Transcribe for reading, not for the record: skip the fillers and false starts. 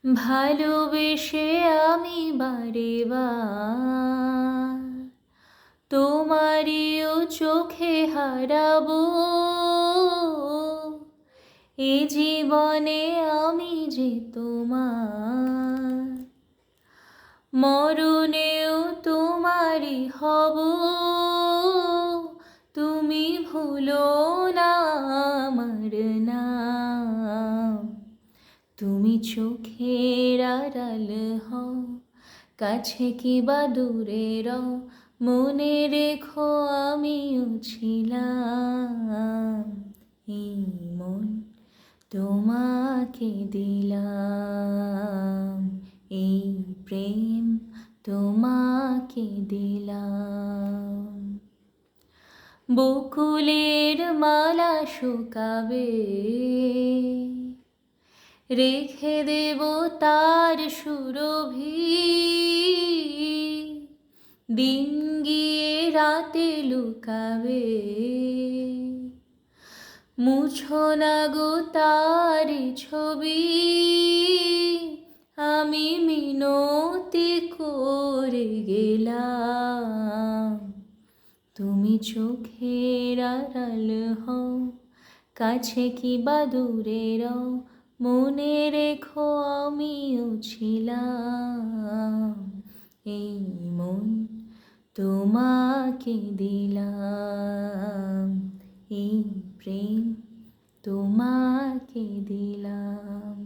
ভালোবেসে আমি বারে বার তোমারিও চোখে হারাবো। এ জীবনে আমি যে তোমার, মরণেও তোমারই হব। তুমি ভুলো না আমার নাম। তুমি চোখের আড়াল হও, কাছে কি বা দূরে রও, মনে রেখো আমিও ছিলাম। এই মন তোমাকে দিলাম, এই প্রেম তোমাকে দিলাম। বকুলের মালা শুকাবে, রেখে দেব তার সুরভি। দিন গিয়ে রাতে লুকাবে, মুছো না গো তার ছবি। আমি মিনতি করে গেলাম, তুমি চোখের আড়াল হও, কাছে কি বা দূরে রও, মনে রেখো আমিও ছিলাম। এই মন তোমাকে দিলাম, এই প্রেম তোমাকে দিলাম।